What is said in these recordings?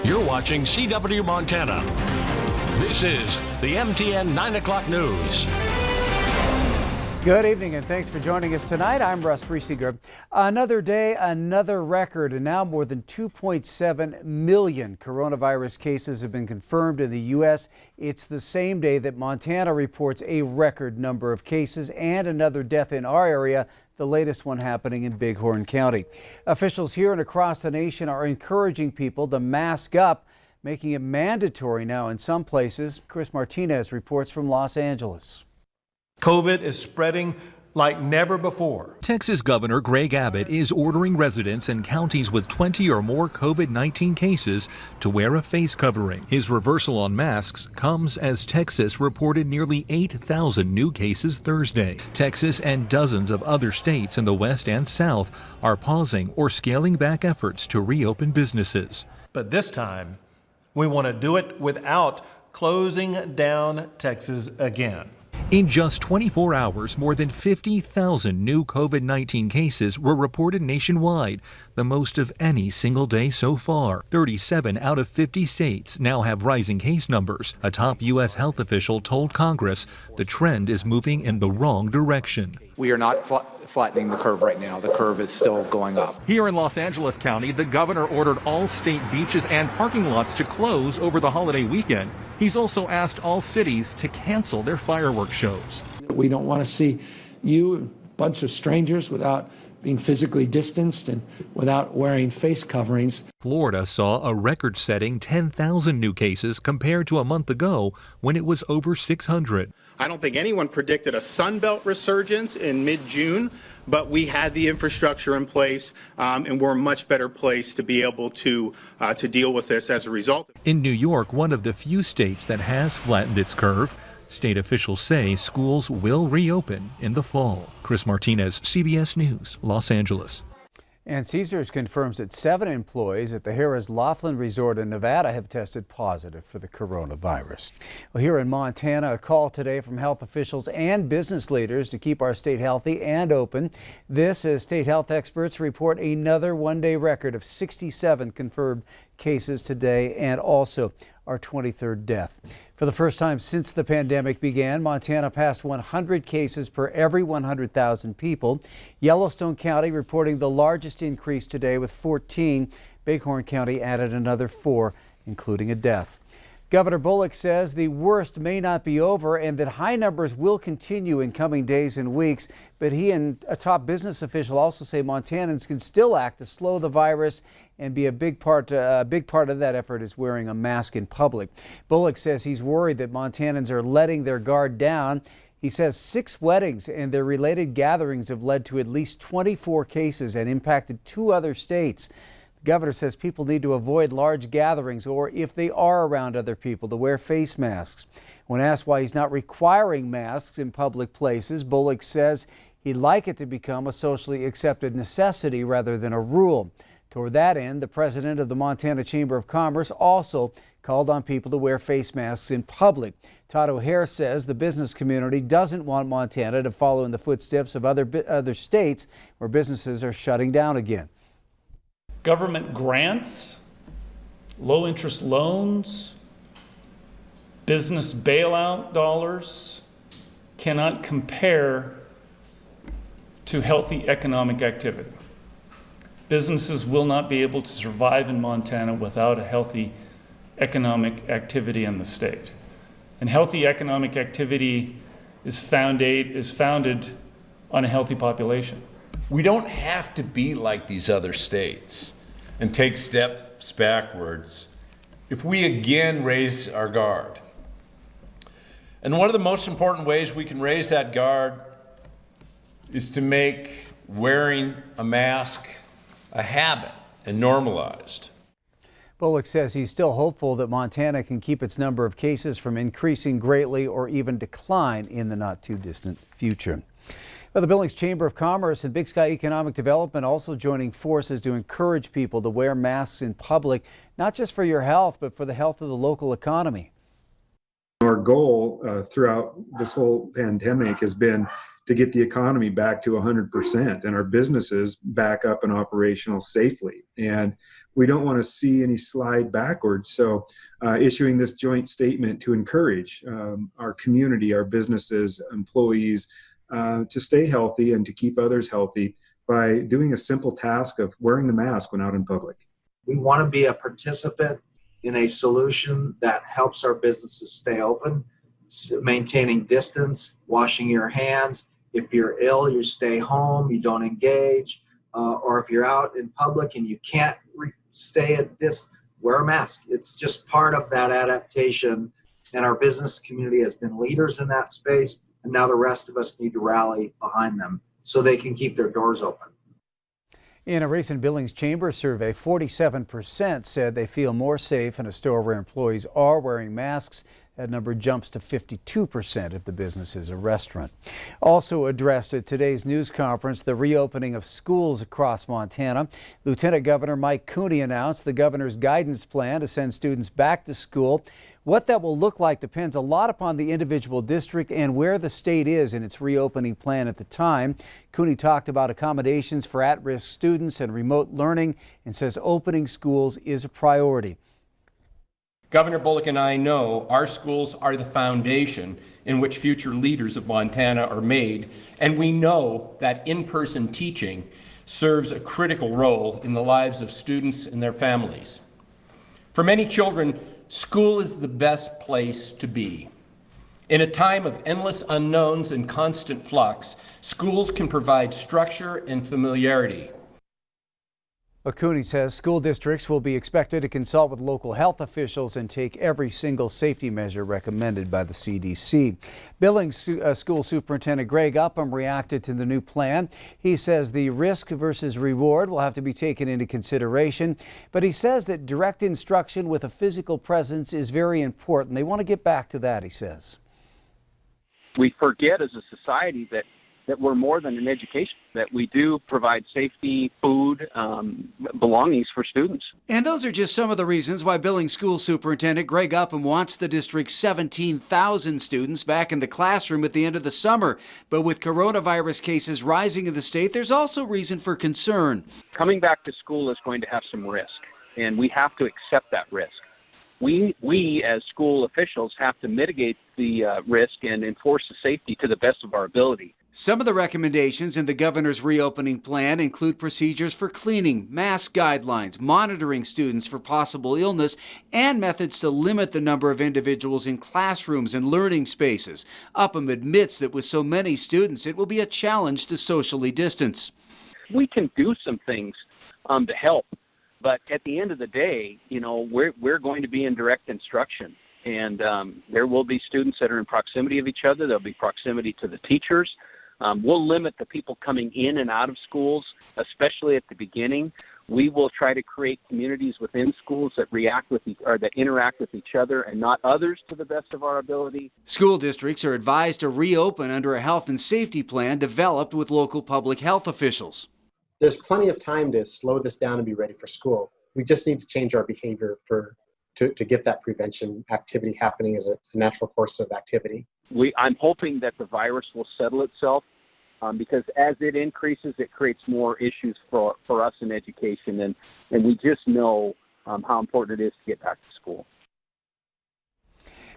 You're watching CW Montana. This is the MTN 9 o'clock news. Good evening and thanks for joining us tonight. I'm Russ Riesinger. Another day, another record, and now more than 2.7 million coronavirus cases have been confirmed in the U.S. It's the same day that Montana reports a record number of cases and another death in our area, the latest one happening in Bighorn County. Officials here and across the nation are encouraging people to mask up, making it mandatory now in some places. Chris Martinez reports from Los Angeles. COVID is spreading like never before. Texas Governor Greg Abbott is ordering residents in counties with 20 or more COVID-19 cases to wear a face covering. His reversal on masks comes as Texas reported nearly 8,000 new cases Thursday. Texas and dozens of other states in the West and South are pausing or scaling back efforts to reopen businesses. But this time, we want to do it without closing down Texas again. In just 24 hours, more than 50,000 new COVID-19 cases were reported nationwide, the most of any single day so far. 37 out of 50 states now have rising case numbers. A top U.S. health official told Congress the trend is moving in the wrong direction. We are not flattening the curve right now. The curve is still going up. Here in Los Angeles County, the governor ordered all state beaches and parking lots to close over the holiday weekend. He's also asked all cities to cancel their fireworks shows. We don't want to see you, a bunch of strangers, without being physically distanced and without wearing face coverings. Florida saw a record-setting 10,000 new cases compared to a month ago when it was over 600. I don't think anyone predicted a Sunbelt resurgence in mid-June, but we had the infrastructure in place, and we're in a much better place to be able to deal with this as a result. In New York, one of the few states that has flattened its curve, state officials say schools will reopen in the fall. Chris Martinez, CBS News, Los Angeles. And Caesars confirms that 7 employees at the Harrah's Laughlin Resort in Nevada have tested positive for the coronavirus. Well, here in Montana, a call today from health officials and business leaders to keep our state healthy and open. This as state health experts report another one-day record of 67 confirmed cases today and also our 23rd death. For the first time since the pandemic began, Montana passed 100 cases per every 100,000 people. Yellowstone County reporting the largest increase today with 14. Bighorn County added another 4, including a death. Governor Bullock says the worst may not be over and that high numbers will continue in coming days and weeks. But he and a top business official also say Montanans can still act to slow the virus and be a big part of that effort is wearing a mask in public. Bullock says he's worried that Montanans are letting their guard down. He says 6 weddings and their related gatherings have led to at least 24 cases and impacted 2 other states. The governor says people need to avoid large gatherings or, if they are around other people, to wear face masks. When asked why he's not requiring masks in public places, Bullock says he'd like it to become a socially accepted necessity rather than a rule. Toward that end, the president of the Montana Chamber of Commerce also called on people to wear face masks in public. Todd O'Hare says the business community doesn't want Montana to follow in the footsteps of other states where businesses are shutting down again. Government grants, low interest loans, business bailout dollars cannot compare to healthy economic activity. Businesses will not be able to survive in Montana without a healthy economic activity in the state. And healthy economic activity is founded on a healthy population. We don't have to be like these other states and take steps backwards if we again raise our guard. And one of the most important ways we can raise that guard is to make wearing a mask a habit and normalized. Bullock says he's still hopeful that Montana can keep its number of cases from increasing greatly or even decline in the not too distant future. Well, the Billings Chamber of Commerce and Big Sky Economic Development also joining forces to encourage people to wear masks in public, not just for your health, but for the health of the local economy. Our goal throughout this whole pandemic has been to get the economy back to 100% and our businesses back up and operational safely. And we don't want to see any slide backwards. So issuing this joint statement to encourage our community, our businesses, employees to stay healthy and to keep others healthy by doing a simple task of wearing the mask when out in public. We want to be a participant in a solution that helps our businesses stay open, maintaining distance, washing your hands. If you're ill, you stay home, you don't engage, or if you're out in public and you can't stay at this, wear a mask. It's just part of that adaptation, and our business community has been leaders in that space, and now the rest of us need to rally behind them so they can keep their doors open. In a recent Billings Chamber survey, 47% said they feel more safe in a store where employees are wearing masks. That number jumps to 52% if the business is a restaurant. Also addressed at today's news conference, the reopening of schools across Montana. Lieutenant Governor Mike Cooney announced the governor's guidance plan to send students back to school. What that will look like depends a lot upon the individual district and where the state is in its reopening plan at the time. Cooney talked about accommodations for at-risk students and remote learning and says opening schools is a priority. Governor Bullock and I know our schools are the foundation in which future leaders of Montana are made, and we know that in-person teaching serves a critical role in the lives of students and their families. For many children, school is the best place to be. In a time of endless unknowns and constant flux, schools can provide structure and familiarity. Cooney says school districts will be expected to consult with local health officials and take every single safety measure recommended by the CDC. Billings School Superintendent Greg Upham reacted to the new plan. He says the risk versus reward will have to be taken into consideration, but he says that direct instruction with a physical presence is very important. They want to get back to that, he says. We forget as a society that we're more than an education, that we do provide safety, food, belongings for students. And those are just some of the reasons why Billings School Superintendent Greg Upham wants the district's 17,000 students back in the classroom at the end of the summer. But with coronavirus cases rising in the state, there's also reason for concern. Coming back to school is going to have some risk, and we have to accept that risk. We as school officials have to mitigate the risk and enforce the safety to the best of our ability. Some of the recommendations in the governor's reopening plan include procedures for cleaning, mask guidelines, monitoring students for possible illness, and methods to limit the number of individuals in classrooms and learning spaces. Upham admits that with so many students, it will be a challenge to socially distance. We can do some things to help, but at the end of the day, we're going to be in direct instruction. And there will be students that are in proximity of each other. There'll be proximity to the teachers. We'll limit the people coming in and out of schools, especially at the beginning. We will try to create communities within schools that that interact with each other and not others to the best of our ability. School districts are advised to reopen under a health and safety plan developed with local public health officials. There's plenty of time to slow this down and be ready for school. We just need to change our behavior to get that prevention activity happening as a natural course of activity. I'm hoping that the virus will settle itself because as it increases, it creates more issues for us in education. And we just know how important it is to get back to school.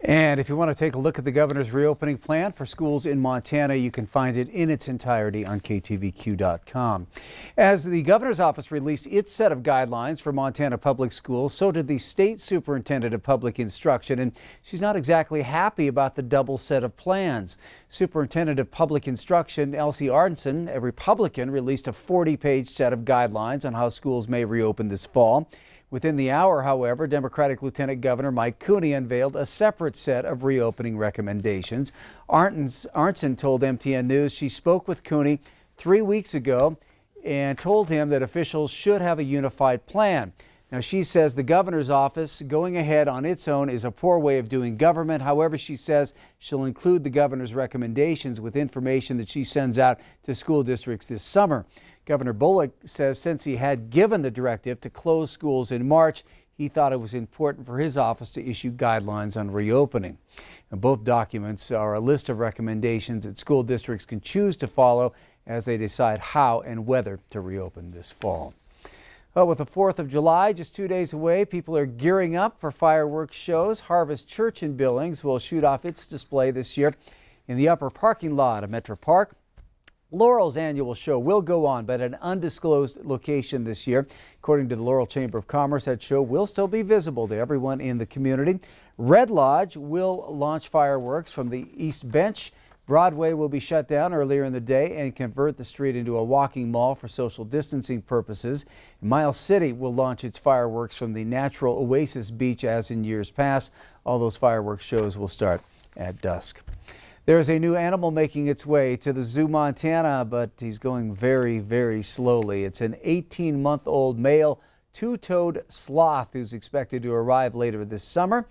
And if you want to take a look at the governor's reopening plan for schools in Montana, you can find it in its entirety on ktvq.com. As the governor's office released its set of guidelines for Montana public schools, so did the state superintendent of public instruction, and she's not exactly happy about the double set of plans. Superintendent of public instruction Elsie Arnson, a Republican, released a 40-page set of guidelines on how schools may reopen this fall. Within the hour, however, Democratic Lieutenant Governor Mike Cooney unveiled a separate set of reopening recommendations. Arnson told MTN News she spoke with Cooney 3 weeks ago and told him that officials should have a unified plan. Now, she says the governor's office going ahead on its own is a poor way of doing government. However, she says she'll include the governor's recommendations with information that she sends out to school districts this summer. Governor Bullock says since he had given the directive to close schools in March, he thought it was important for his office to issue guidelines on reopening. And both documents are a list of recommendations that school districts can choose to follow as they decide how and whether to reopen this fall. Well, with the 4th of July just 2 days away, people are gearing up for fireworks shows. Harvest Church in Billings will shoot off its display this year in the upper parking lot of Metro Park. Laurel's annual show will go on, but at an undisclosed location this year. According to the Laurel Chamber of Commerce, that show will still be visible to everyone in the community. Red Lodge will launch fireworks from the East Bench. Broadway will be shut down earlier in the day and convert the street into a walking mall for social distancing purposes. Miles City will launch its fireworks from the natural Oasis Beach as in years past. All those fireworks shows will start at dusk. There's a new animal making its way to the zoo, Montana, but he's going very, very slowly. It's an 18-month-old male two-toed sloth who's expected to arrive later this summer.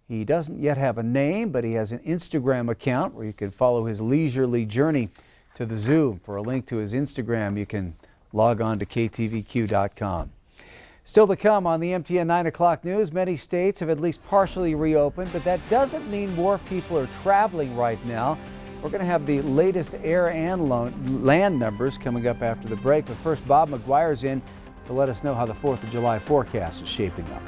He doesn't yet have a name, but he has an Instagram account where you can follow his leisurely journey to the zoo. For a link to his Instagram, you can log on to ktvq.com. Still to come on the MTN 9 o'clock news, many states have at least partially reopened, but that doesn't mean more people are traveling right now. We're going to have the latest air and land numbers coming up after the break. But first, Bob McGuire's in to let us know how the 4th of July forecast is shaping up.